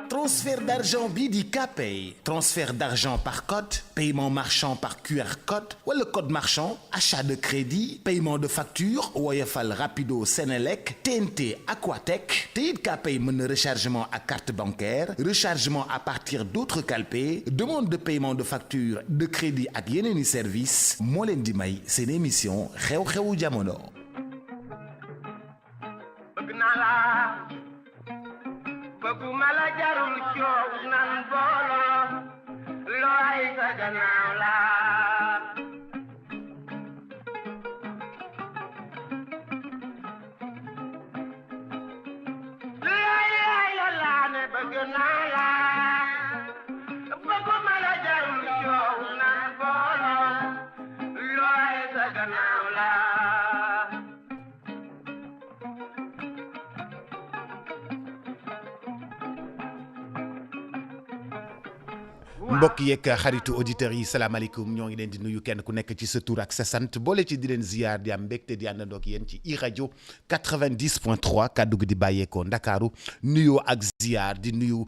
Transfert d'argent bii di Kpay transfert d'argent par code paiement marchand par QR code wala code marchand achat de crédit paiement de facture Woyofal Rapido Senelec TNT Aquatech te it Kpay mën na rechargement à carte bancaire rechargement à partir d'autres calpés demande de paiement de facture de crédit ak yeneeni service moo leen di may seen émission xew-xewu jamono. bëgguma la jarul coow nan booloo looy sa gannaaw la looy la laa ne bëgg naa la bëgguma la jarul coow nan booloo looy sa gannaaw la mbokk yeeg xaritu auditeurs yi salaamaaleykum ñoo ngi leen di nuyu kenn ku nekk ci sa tur ak sa sant boole ci di leen ziar di am mbégte di àndandoo ak yéen ci iRadio 90.3 kaddu gi di bàyyeekoo Ndakaaru nuyoo ak ziar di nuyu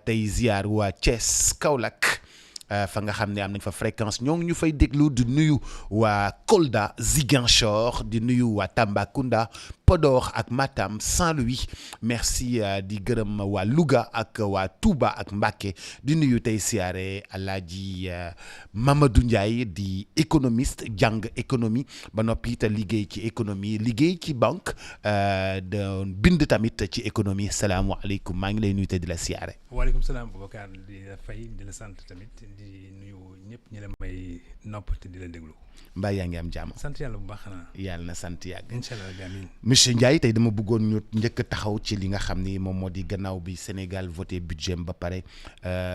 tey ziar waa Thiès Kaolack fa nga xam ne am nañ fa fréquence ñoo ngi ñu fay déglu di nuyu waa Kolda Ziguinchor di nuyu waa Tambacounda Podor ak Matam Saint-Louis merci di gërëm waa Louga ak waa Touba ak Mbacké di nuyu tey siyaare Alaaji Mamadou Ndiaye di économiste jàng économie ba noppi te liggéey ci économie liggéey ci banque de bind tamit ci économie salaamualeykum maa ngi lay nuyu te di la siyaare. waaleykum salaam Boubacar di la fay di la sant tamit di nuyu ñëpp ñi la may nopp te di la déglu. mbaa yaa ngi am jàmm. sant yàlla bu baax na. yàlla na sant yàgg. incha allah amiin. monsieur Ndiaye tey dama bëggoon ñu njëkk a taxaw ci li nga xam ni moom moo di gannaaw bi Sénégal voté budget ba pare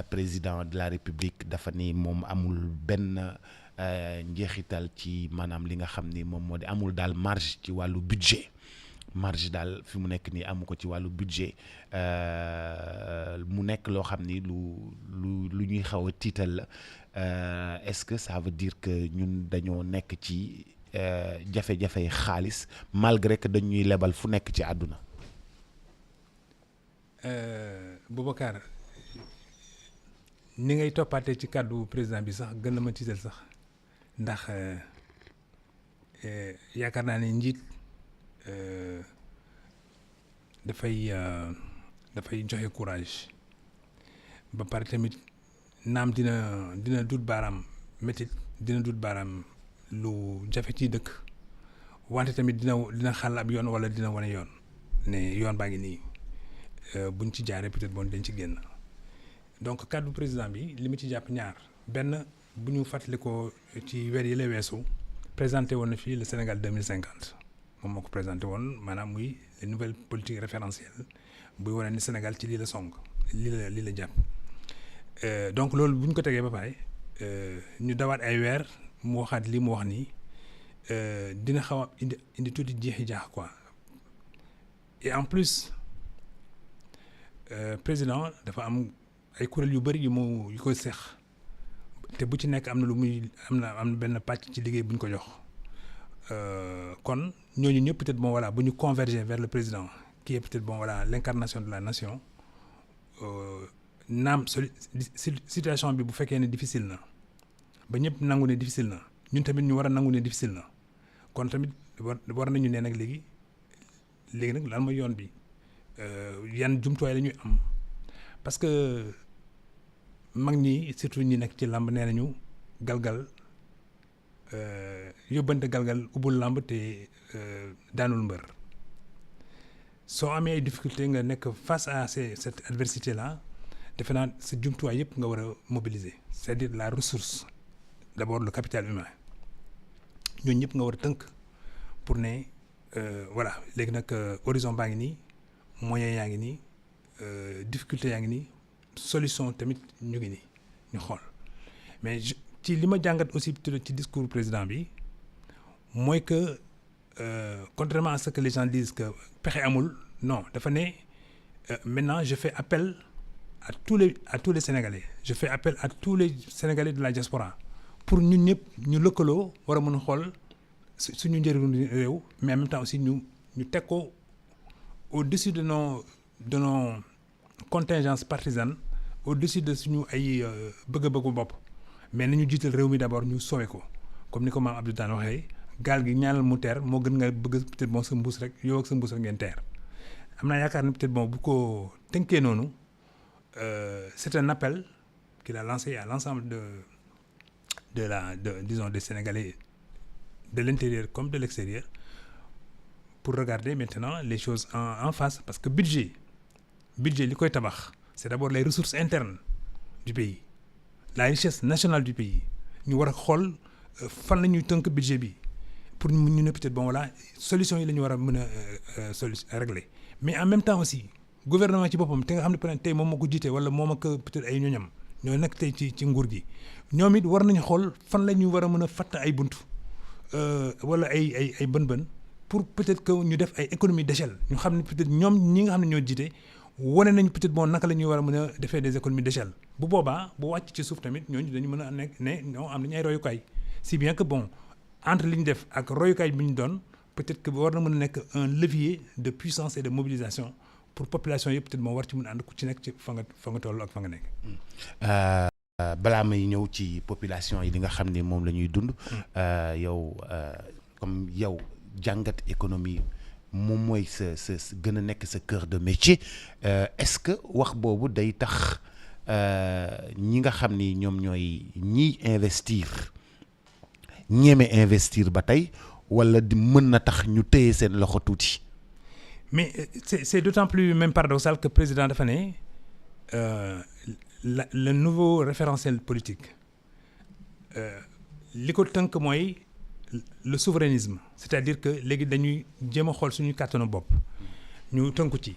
président de la République dafa ni moom amul benn njeexital ci maanaam li nga xam ni moom moo di amul daal marge ci wàllu budget. marge daal fi mu nekk nii amu ko ci wàllu budget mu nekk loo xam ni lu ñuy xaw a tiital la est-ce que ça veut dire que ñun dañoo nekk ci jafe-jafe xaalis malgré que dañuy lebal fu nekk ci àdduna. Boubacar ni ngay toppaatee ci kàddu président bi sax gën na ma tiital sax ndax yaakaar naa ne njiit. dafay joxe courage ba pare tamit naam dina dut baaraam métit dina dut baaraam lu jafe ci dëkk wante tamit dina xàll ab yoon wala dina wane yoon ne yoon baa ngi nii buñ ci jaaree peut-être bon dañ ci génn donc kàddu président bi li ma ci jàpp ñaar benn bu ñu fàttalikoo ci weer yi la weesu présenté woon na fii le Sénégal 2050 moom moo ko présenté woon maanaam muy les nouvelles politiques référentielles buy wane ni Sénégal ci lii la song lii la jàpp donc loolu bu ñu ko tegee ba pare ñu dawaat ay weer mu waxaat lii mu wax nii dina xaw a indi tuuti jeexi jaax quoi et en plus président dafa am ay kuréel yu bëri yu koy seex te bu ci nekk am na lu muy am na benn pàcc ci liggéey bu ñu ko jox. kon ñooñu ñëpp peut-être bon voilà bu ñu converger vers le président qui est peut-être bon voilà l'incarnation de la nation naam situation bi bu fekkee ne difficile na ba ñëpp nangu ne difficile na ñun tamit ñu war a nangu ne difficile na kon tamit war nañu ne nag léegi nag lan mooy yoon bi yan jumtuwaay la ñuy am parce que mag ñi surtout ñi nekk ci làmb nee nañu galgal yóbbante galgal ubbul làmb te daanul mbër soo amee ay difficulté nga nekk face à cette adversité là defe naa sa jumtuwaay yëpp nga war a mobiliser c'est-à-dire la ressource d'abord le capital humain ñooñu ñëpp nga war a tënk pour ne voilà léegi nag horizon baa ngi nii moyen yaa ngi nii difficulté yaa ngi nii solution tamit ñu ngi nii ñu xool mais ci li ma jàngat aussi ci discours président bi mooy que contrairement à ce que les gens disent que pexe amul non dafa ne maintenant je fais appel à tous les Sénégalais je fais appel à tous les Sénégalais de la diaspora pour ñun ñëpp ñu lëkkaloo war a mën a xool suñu njëriñu réew mais en même temps aussi ñu teg ko au-dessus de nos de nos contingences partisanes au-dessus de suñu ay bëgg-bëggu bopp mais nañu jiital réew mi d'abord ñu sowe ko comme ni ko maam Abdou daan waxee gaal gi ñaanal mu teer moo gën nga bëgg peut-être bon sa mbuus rek yow ak sa mbuus rek ngeen teer am naa yaakaar ne peut-être bon bu ko tënkee noonu c'est un appel qu'il a lancé à l'ensemble disons des Sénégalais de l'intérieur comme de l'extérieur pour regarder maintenant les choses en face parce que budget li koy tabax c'est d'abord les ressources internes du pays la richesse nationale du pays ñu war a xool fan la ñuy tënk budget bi pour ñu ne peut-être bon voilà solution yi la ñu war a mën a régler mais en même temps aussi gouvernement ci boppam te nga xam ne peut-être tey moom moo ko jiite wala moom ak peut-être ay ñoñam ñoo nekk tey ci nguur gi ñoom it war nañu xool fan la ñu war a mën a fatt ay buntu wala ay bën-bën pour peut-être que ñu def ay économie d'échelle ñu xam ne peut-être ñoom ñi nga xam ne ñoo jiite wane nañ peut-être bon naka la ñuy war a mën a defee des économies d'échelle bu boobaa bu wàcc ci suuf tamit ñooñu dañu mën a nekk ne ñoo am nañu ay royukaay si bien que bon entre li ñu def ak royukaay bi ñu doon peut-être que war na mën a nekk un levier de puissance et de mobilisation pour population yëpp peut-être moo war ci mën a ànd ku ci nekk ci fa nga toll ak fa nga nekk. balaa may ñëw ci population yi li nga xam ne moom la ñuy dund. yow comme yow jàngat économie moom mooy sa gën a nekk sa cœur de métier est-ce que wax boobu day tax ñi nga xam ni ñoom ñooy ñiy investir ñeme investir ba tey wala di mën na tax ñu téye seen loxo tuuti. mais c'est d'autant plus même paradoxal que président dafa ne le nouveau référentiel politique li ko tënk mooy le souverainisme c'est-à-dire que léegi dañuy jéem a xool suñu kàttanu bopp ñu tënku ci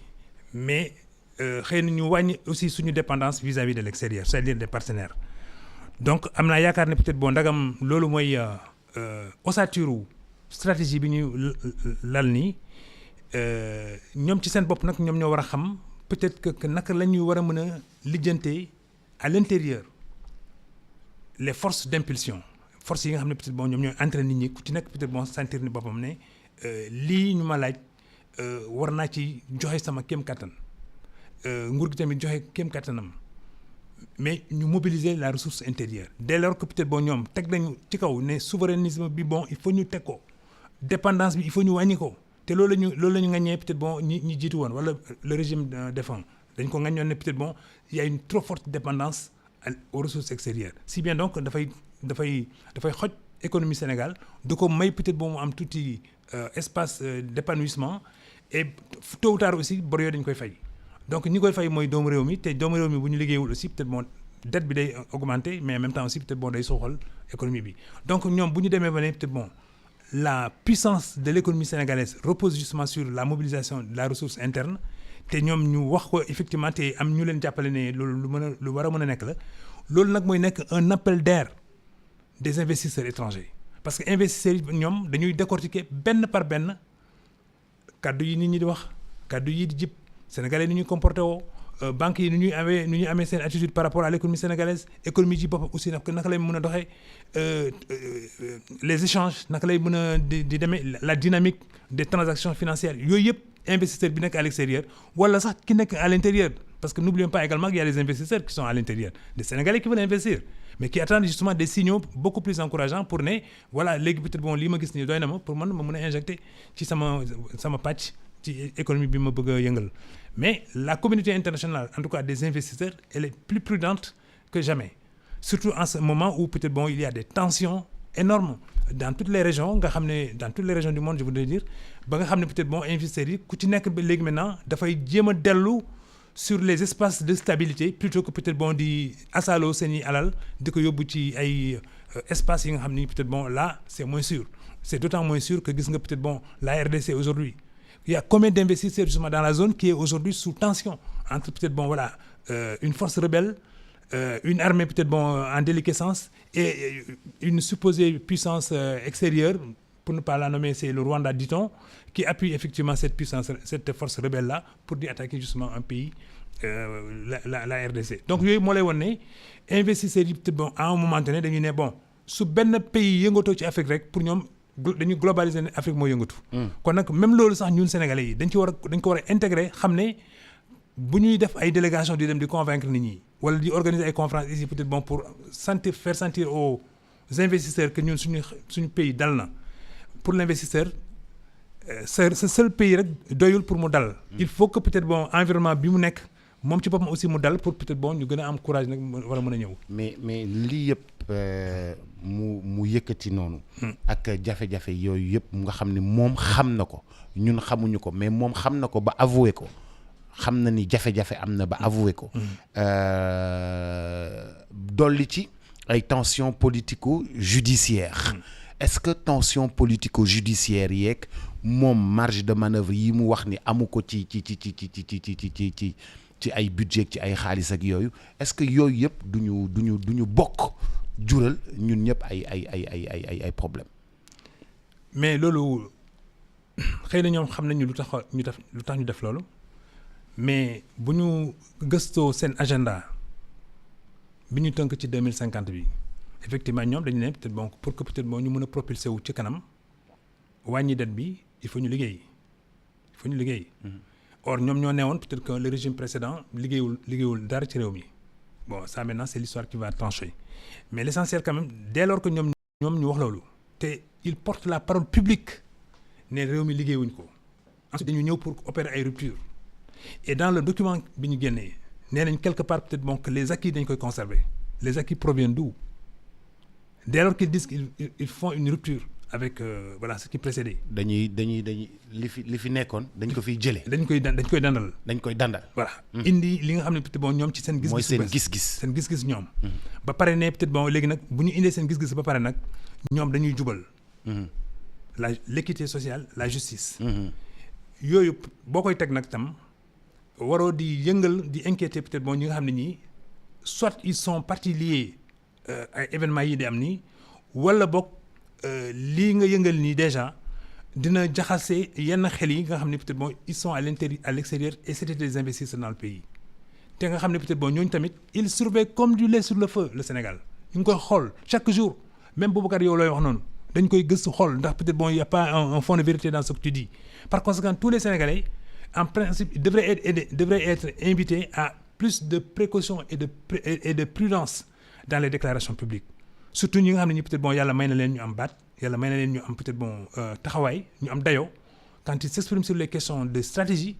mais xëy na ñu wàññi aussi suñu dépendance vis-à-vis de l'extérieur c'est-à-dire des partenaires donc am naa yaakaar ne peut-être bon ndagam loolu mooy ossature stratégie bi ñu lal nii ñoom ci seen bopp nag ñoom ñoo war a xam peut-être que naka la ñuy war a mën a lijjantee à l'intérieur les forces d'impulsion forces yi nga xam ne peut-être bon ñoom ñooy entraîner nit ñi ku ci nekk peut-être bon sentir ni boppam ne lii ñu ma laaj war naa ci joxe sama kéem kattan nguur gi tamit joxe kéem kattanam mais ñu mobiliser la ressource intérieure dès lors que peut-être bon ñoom teg nañu ci kaw ne souverainisme bi bon il faut ñu teg ko dépendance bi il faut ñu wàññi ko te loolu la ñu ŋaññee peut-être bon ñi jiitu woon wala le régime défunt dañ ko ŋaññoon ne peut-être bon il y a une trop forte dépendance aux ressources extérieures si bien donc dafay xoj économie Sénégal du ko may peut-être bon mu am tuuti espace d'épanouissement et tôt ou tard aussi bor yooyu dañ koy fay donc ñi koy fay mooy doomu réew mi te doomu réew mi bu ñu liggéeyul aussi peut-être bon dette bi day augmenter mais en même temps aussi peut-être bon day soxal économie bi donc ñoom bu ñu demee ba ne peut-être bon la puissance de l'économie sénégalaise repose justement sur la mobilisation de la ressource interne te ñoom ñu wax ko effectivement te am ñu leen jàppale ne loolu lu war a mën a nekk la loolu nag mooy nekk un appel d'air des investisseurs étrangers parce que investisseurs yi ñoom dañuy décortiquer benn par benn kaddu yi nit ñi di wax kaddu yi di jib sénégalais ni ñuy comporté woo banques yi ni ñuy amee seen attitude par rapport à l'économie sénégalaise économie ji boppam aussi naka lay mën a doxee les échanges naka lay mën a di demee la dynamique des transactions financières yooyu yëpp investisseur bi nekk à l'extérieur wala sax ki nekk à l'intérieur parce que n'oublions pas également qu'il y a des investisseurs qui sont à l'intérieur des Sénégalais qui veulent investir mais qui attendent justement des signaux beaucoup plus encourageants pour ne voilà léegi peut-être bon lii ma gis nii doy na ma pour man ma mën a injecter ci sama pàcc ci économie bi ma bëgg a yëngal mais la communauté internationale en tout cas des investisseurs elle est plus prudente que jamais surtout en ce moment où peut-être bon il y a des tensions énormes dans toutes les régions nga xam ne dans toutes les régions du monde je voudrais dire ba nga xam ne peut-être bon investisseurs yi ku ci nekk ba léegi maintenant dafay jéem a dellu sur les espaces de stabilité plutôt que peut-être bon di asaaloo seeni alal di ko yóbbu ci ay espaces yi nga xam ni peut-être bon là c'est moins sûr c'est d'autant moins sûr que gis nga peut-être bon la RDC aujourd'hui il y a combien d'investisseurs justement dans la zone qui est aujourd'hui sous tension entre peut-être bon voilà une force rebelle une armée peut-être bon en déliquescence et une supposée puissance extérieure pour ne pas la nommer c'est le Rwanda dit-on qui appuie effectivement cette force rebelle là pour di attaquer justement un pays la RDC donc yooyu moo lay won ne investisseurs yi peut-être bon à un moment donné dañuy ne bon su benn pays yëngatoo ci Afrique rek pour ñoom dañuy globaliser ne Afrique moo yëngatu kon nag même loolu sax ñun Sénégalais yi dañ ko war a intégrer xam ne bu ñuy def ay délégation di dem di convaincre nit ñi wala di organiser ay conférences ici peut-être bon pour faire sentir aux investisseurs que ñun suñu pays dal na pour l'investisseur ce seul pays rek doyul pour mu dal. Il faut que peut-être bon environnement bi mu nekk moom ci boppam aussi mu dal pour peut-être bon ñu gën a am courage nag war a mën a ñëw. mais lii yëpp mu yëkkati noonu. ak jafe-jafe yooyu yëpp nga xam ne moom xam na ko ñun xamuñu ko mais moom xam na ko ba avoué ko xam na ni jafe-jafe am na ba avoué ko. dolli ci ay tensions politico-judiciaires. Est-ce que tension politico-judiciaire yeeg moom marge de manœuvre yi mu wax ni amu ko ci ay budget ci ay xaalis ak yooyu est-ce que yooyu yëpp duñu bokk jural ñun ñëpp ay problème. mais loolu xëy na ñoom xam nañu lu tax ñu def loolu mais bu ñu gëstoo seen agenda bi ñu tënk ci 2050 bi. Effectivement ñoom dañu ne peut-être bon pour que peut-être bon ñu mën a propulser wu ci kanam wàññi dette bi il faut ñu liggéey or ñoom ñoo neewoon peut-être que le régime précédent liggéeyul dara ci réew mi bon ça maintenant c'est l'histoire qui va trancher mais l'essentiel quand même dès lors que ñoom ñu wax loolu te il porte la parole publique ne réew mi liggéeyuñ ko ensuite dañu ñëw pour opérer ay ruptures et dans le document bi ñu génnee nee nañ quelque part peut-être bon que les acquis dañ koy conserver les acquis proviennent d'où? Dès lors qu'ils disent qu'ils font une rupture avec voilà ce qui précédait. dañuy li fi nekkoon dañ ko fiy jëlee. dañ koy dandal. voilà indi li nga xam ne peut-être bon ñoom ci seen gis-gis. mooy seen gis-gis ñoom. ba pare ne peut-être bon léegi nag bu ñu indee seen gis-gis ba pare nag ñoom dañuy jubal. l'équité sociale la justice. yooyu boo koy teg nag tam waroo di yëngal di inquiéter peut-être bon ñi nga xam ne ñii soit ils sont parties liées. ay événements yi di am nii wala boog lii nga yëngal nii déjà dina jaxase yenn xel yi nga xam ne peut-être bon ils sont à l'extérieur et c'était des investisseurs dans le pays te nga xam ne peut-être bon ñooñu tamit ils surveillent comme du lait sur le feu le Sénégal ñu ngi koy xool chaque jour même Boubacar yow looy wax noonu dañ koy gëstu xool ndax peut-être bon y a pas un fond de vérité dans ce que tu dis par conséquent tous les Sénégalais en principe devraient être invités à plus de précaution et de prudence dans les déclarations publiques surtout ñi nga xam ne ñi peut-être bon yàlla may na leen ñu am baat yàlla may na leen ñu am peut-être bon taxawaay ñu am dayoo quand ils s'expriment sur les questions de stratégie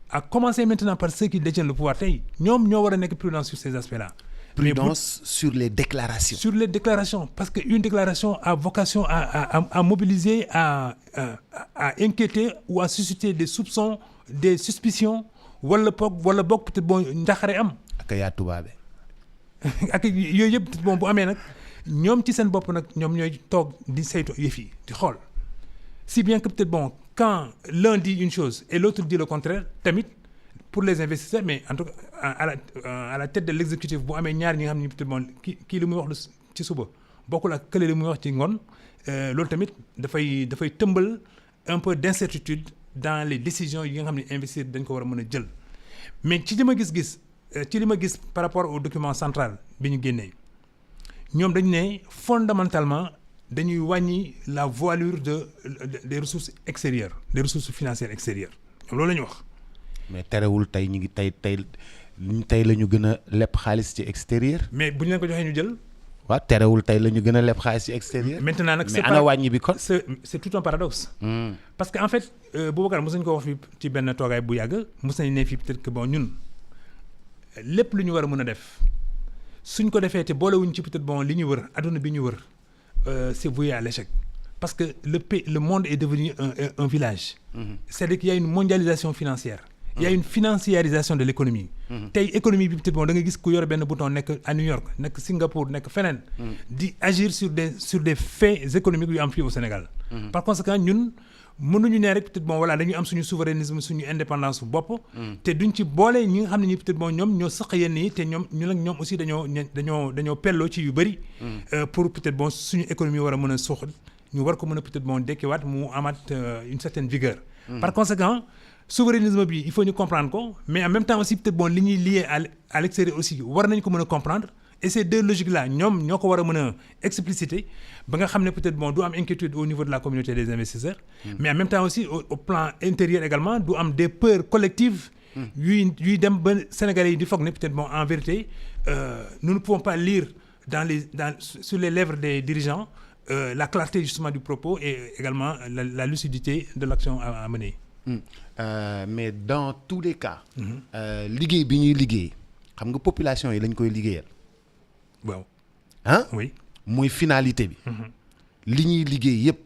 à commencer maintenant par ceux qui détiennent le pouvoir tey ñoom ñoo war a nekk prudence sur ces aspects-là. Prudence sur les déclarations. Sur les déclarations parce que une déclaration a vocation à mobiliser à inquiéter ou à susciter des soupçons des suspicions wala boog peut-être bon njaxare am. ak yaa tubaabe. ak yooyu yëpp bon bu amee nag ñoom ci seen bopp nag ñoom ñooy toog di saytu yëf yi di xool si bien que peut-être bon quand l'un dit une chose et l'autre dit le contraire tamit pour les investisseurs mais en tout cas à la tête de l'exécutif bu amee ñaar ñi nga xam ne peut-être bon kii li muy wax ci suba bokkul ak kële li muy wax ci ngoon loolu tamit dafay tëmbal un peu d'incertitude dans les décisions yi nga xam ne investisseurs dañ ko war a mën a jël mais ci li ma gis par rapport au document central bi ñu génnee ñoom dañu ne fondamentalement dañuy wàññi la voilure des ressources extérieures des ressources financières extérieures ñoom loolu la ñu wax. mais terewul tey ñu ngi tey la ñu gën a leb xaalis ci extérieur. mais bu ñu leen ko joxee ñu jël. waaw terewul tey la ñu gën a leb xaalis ci extérieur. maintenant nag mais ana wàññi bi kon. c'est tout un paradoxe. parce que en fait Boubacar mos nañu ko wax fii ci benn toogaay bu yàgg mos nañu ne fii peut-être que bon ñun. lépp lu ñu war a mën a def suñ ko defee te boolewuñ ci peut-être bon li ñu wër adduna bi ñu wër c'est voué à l'échec parce que le monde est devenu un village. C'est-à-dire qu'il y a une mondialisation financière. Il y a une financiarisation de l'économie. tey économie bi peut-être bon da nga gis ku yor benn bouton nekk à New York nekk Singapour nekk feneen. di agir sur des faits économiques yu am fii au Sénégal. Par conséquent ñun. mënuñu ne rek peut-être bon voilà dañuy am suñu souverainisme suñu indépendance su bopp. te duñ ci boole ñi nga xam ne ñi peut-être bon ñoom ñoo sëq yenn yi te ñoom ñoom aussi dañoo pelloo ci yu bëri. pour peut-être bon suñu économie war a mën a suuxal ñu war ko mën a peut-être bon dekkiwaat mu amaat une certaine vigueur. Par conséquent souverainisme bi il faut ñu comprendre ko mais en même temps aussi peut-être bon li ñuy lié à l'extérieur aussi war nañ ko mën a comprendre. Et ces deux logiques-là ñoom ñoo ko war a mën a expliciter ba nga xam ne peut-être bon du am inquiétude au niveau de la communauté des investisseurs. Mais en même temps aussi au plan intérieur également du am des peurs collectives yuy dem ba Sénégalais yi di foog ne peut-être bon en vérité nous ne pouvons pas lire sur les lèvres des dirigeants la clarté justement du propos et également la lucidité de l'action à mener. Mais dans tous les cas. liggéey bi ñuy liggéey xam nga population yi lañ koy liggéeyal. waaw. ah oui. mooy finalité bi. li ñuy liggéey yëpp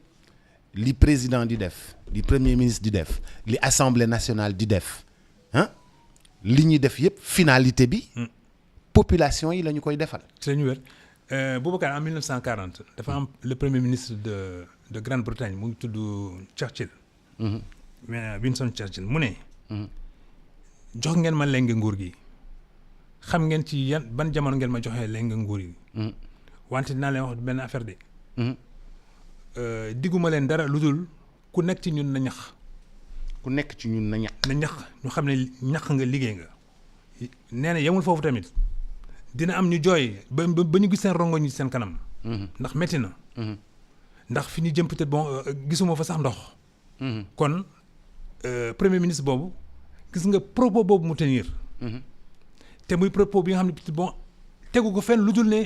li président di def li premier ministre di def li assemblée nationale di def ah li ñuy def yëpp finalité bi. population yi la ñu koy defal. c'est ñu wér Boubacar en 1940 dafa am le premier ministre de Grande-Bretagne mu ngi tudd Churchill. mais Winston Churchill mu ne. jox ngeen ma lenge nguur gi xam ngeen ci ban jamono ngeen ma joxee lenge nguur gi. wante dinaa leen wax benn affaire de. digguma leen dara lu dul ku nekk ci ñun na ñax. ku nekk ci ñun na ñax. na ñax ñu xam ne ñax nga liggéey nga. nee na yemul foofu tamit dina am ñu jooy ba ñu gis seen rongoñ ñi seen kanam. ndax métti na. ndax fi ñu jëm peut-être bon gisuma fa sax ndox. kon premier ministre boobu gis nga propos boobu mu tenir. te muy propos bi nga xam ne peut-être bon tegu ko fenn lu dul ne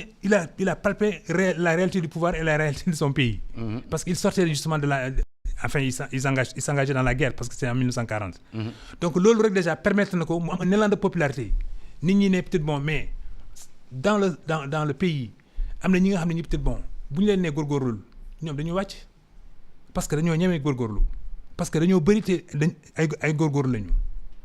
il a palpé la réalité du pouvoir et la réalité de son pays. parce qu'il sortait justement de la. Enfin, il s'engageait dans la guerre parce que c'est en 1940. Donc, loolu rek déjà permettre na ko mu am un élan de popularité. nit ñi ne peut-être bon mais dans le pays am na ñi nga xam ne ñi peut-être bon bu ñu leen nee góorgóorlu ñoom dañuy wàcc parce que dañoo ñemee góorgóorlu parce que dañoo bëri te ay góorgóorlu lañu.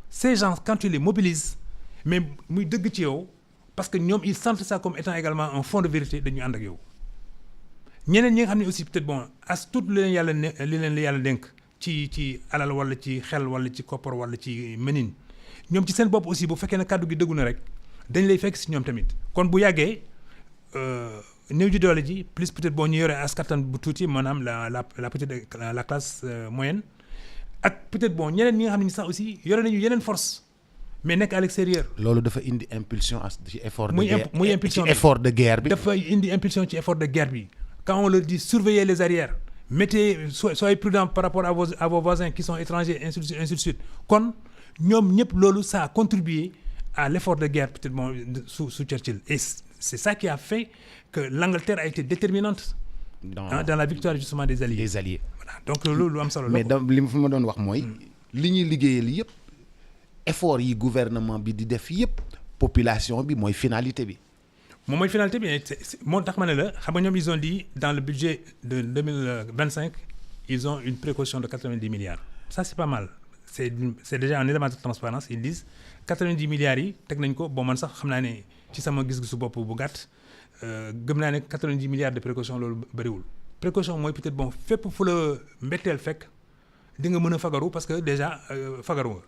Ces gens quand tu les mobilises mais muy dëgg ci yow parce que ñoom ils sentent ça comme étant également un fond de vérité dañuy ànd ak yow. ñeneen ñi nga xam ne aussi peut-être bon as tout li leen yàlla dénk ci alal wala ci xel wala ci koppar wala ci mënin ñoom ci seen bopp aussi bu fekkee ne kàddu gi dëggu na rek dañ lay fekk si ñoom tamit kon bu yàggee néew ji doole ji plus peut-être bon ñu yore askatan bu tuuti maanaam la petite la classe moyenne ak peut-être bon ñeneen ñi nga xam ne sax aussi yore nañu yeneen force mais nekk à l'extérieur. loolu dafa indi impulsion ci effort de guerre muy impulsion ci effort de guerre bi. dafa indi impulsion ci effort de guerre bi. Quand on leur dit surveillez les arrières, soyez prudents par rapport à vos voisins qui sont étrangers, ainsi de suite. Kon ñoom ñëpp loolu ça a contribué à l'effort de guerre peut-être bon sous Churchill. Et c'est ça qui a fait que l'Angleterre a été déterminante dans la victoire justement des Alliés. Des Alliés. Voilà. Donc loolu lu am solo la. Mais li ma fi ma doon wax mooy. li ñuy liggéeyal yëpp effort yi gouvernement bi di def yëpp population bi mooy finalité bi. moom mooy finalité bi moo tax ma ne la xam nga ñoom ils ont dit dans le budget de 2025 ils ont une précaution de 90 milliards. Ça c'est pas mal c'est déjà un élément de transparence ils disent 90 milliards yi teg nañ ko bon man sax xam naa ne ci sama gis-gisu bopp bu gàtt gëm naa ne 90 milliards de précaution loolu bëriwul. précaution mooy peut-être bon fépp fu la mbetteel fekk di nga mën a fagaru parce que déjà fagaru nga.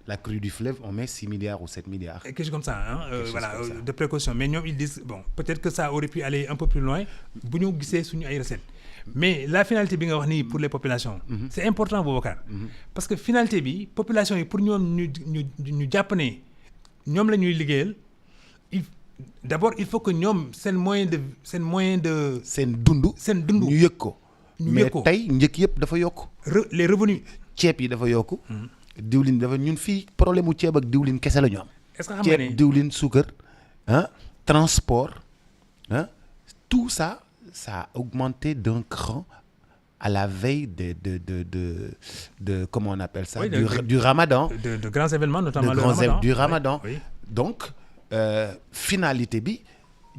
La crue du fleuve, on met 6 milliards ou 7 milliards. Quelque chose comme ça, voilà, comme ça. De précaution. Mais ñoom ils disent, bon, peut-être que ça aurait pu aller un peu plus loin bu ñu gisee suñu ay recettes. Mais la finalité bi nga wax nii pour les populations, c'est important Boubacar. Parce que finalité bi population yi pour ñoom ñu jàpp ne ñoom la ñuy liggéeyal, d'abord il faut que ñoom seen moyen de seen dund ñu yëg ko. mais tey njëkk yëpp dafa yokk. Les revenus. ceeb yi dafa yokk. diwlin dafa ñun fii problème mu ceeb ak diwlin kese la ñu am. est-ce que xam nga ne ceeb diwlin suukar transport tout ça a augmenté d'un cran à la veille de comment on appelle ça. Oui, du Ramadan. de grands événements notamment le Ramadan. Du Ramadan. Oui. Donc finalité bi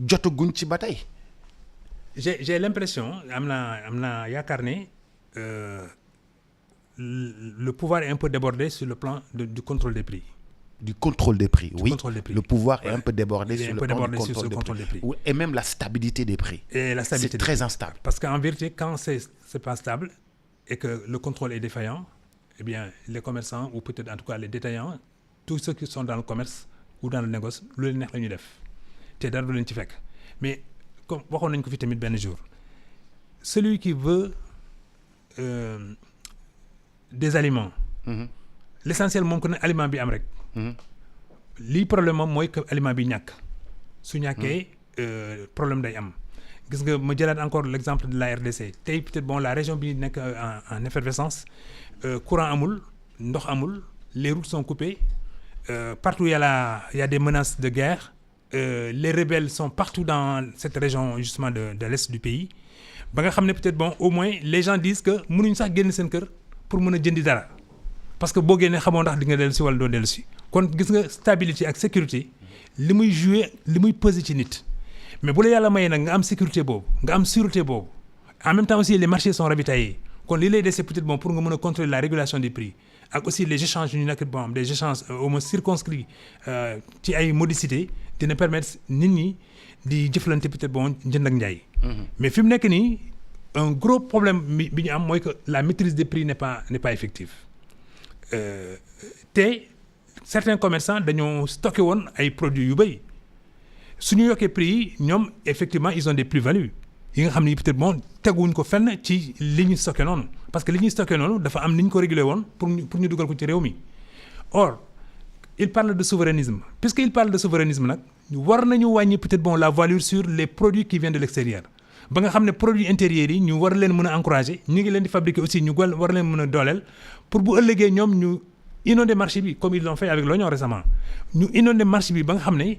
jotaguñ ci ba tey. j'ai l'impression am naa yaakaar ne. Le pouvoir est un peu débordé sur le plan du contrôle des prix. Du contrôle des prix, oui. Contrôle des prix. Le pouvoir est un peu débordé sur le plan du contrôle des prix. Et même la stabilité des prix. Et la stabilité c'est très instable. Parce qu'en vérité, quand c'est pas stable et que le contrôle est défaillant, eh bien, les commerçants, ou peut-être en tout cas les détaillants, tous ceux qui sont dans le commerce ou dans le négoce, lu leen neex la ñuy def te dara du leen ci fekk. Mais comme waxoon nañu ko fi tamit benn jour, celui qui veut des aliments. L'essentiel moom que ne aliment bi am rek. lii problème moom mooy que aliment bi ñàkk. su ñàkkee problème day am. gis nga ma jëlaat encore l'exemple de la RDC tey peut-être bon la région bi nekk en effervescence courant amul ndox amul les routes sont coupées partout il y a des menaces de guerre les rebelles sont partout dans cette région justement de l'est du pays ba nga xam ne peut-être bon au moins les gens disent que mënuñ sax génn seen kër pour mën a jëndi dara parce que boo génnee xamoo ndax di nga dellu si wala doo dellu si kon gis nga stabilité ak sécurité li muy jouer li muy peser ci nit mais bu la yàlla mayee nag nga am sécurité boobu nga am sûreté boobu en même temps aussi les marchés sont ravitaillés kon li lay dese peut-être bon pour nga mën a contrôler la régulation des prix ak aussi les échanges yu ñu nekk bon des échanges au moins circonscrits ci ay modicité dina permettre nit ñi di jëflante peut-être bon njënd ak njaay. mais fi mu nekk nii un gros problème bi ñu am mooy que la maîtrise des prix n'est pas effective te certains commerçants dañoo stocké woon ay produits yu bëri su ñu yokkee prix yi ñoom effectivement ils ont des plus-values yi nga xam ni peut-être bon teguwuñ ko fenn ci li ñu stocké noonu parce que li ñuy stocké noonu dafa am ni ñu ko réglé woon pour ñu dugal ko ci réew mi or il parle de souverainisme puisqu'il parle de souverainisme nag war nañu wàññi peut-être bon la voilure sur les produits qui viennent de l'extérieur ba nga xam ne produits intérieurs yi ñu war leen mën a encourager ñu ngi leen di fabriquer aussi ñu war leen mën a dooleel pour bu ëllëgee ñoom ñu inonder marché bi comme ils l'ont fait avec l'oignon récemment ñu inonder marché bi ba nga xam ne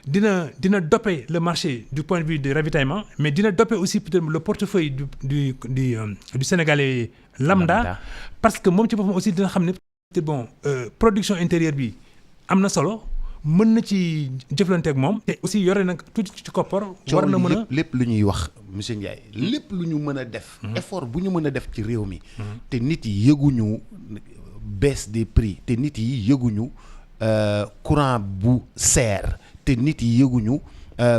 dina doper le marché du point de vue du ravitaillement mais dina doper aussi peut-être le portefeuille du Sénégalais lambda parce que moom ci boppam aussi dina xam ne peut-être bon production intérieure bi am na solo mën na ci jëflante ak moom te aussi yore nag tuuti ci koppar war na mën a lépp lu ñuy wax monsieur Ndiaye lépp lu ñu mën a def effort bu ñu mën a def ci réew mi te nit yi yëguñu baisse des prix te nit yi yëguñu courant bu seer te nit yi yëguñu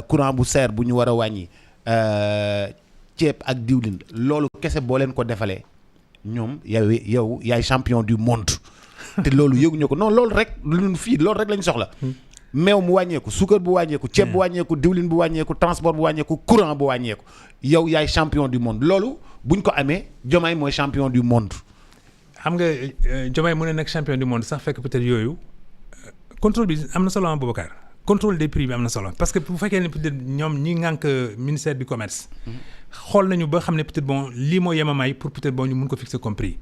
courant bu seer bu ñu war a wàññi ceeb ak diwlin loolu kese boo leen ko defalee ñoom yow yaay champion du monde te loolu yëguñu ko non loolu rek lu fii loolu rek lañ soxla meew mu wàññeeku suukar bu wàññeeku ceeb bu wàññeeku diwlin bu wàññeeku transport bu wàññeeku courant bu wàññeeku yow yaay champion du monde loolu buñ ko amee Diomaye mooy champion du monde. xam nga Diomaye mu ne nag champion du monde sax fekk peut-être yooyu contrôle bi am na solo am Boubacar contrôle des prix bi am na solo parce que bu fekkee ne peut-être ñoom ñi ngànk ministère du commerce xool nañu ba xam ne peut-être bon lii moo yemamaay pour peut-être bon ñu mun ko fixer comme prix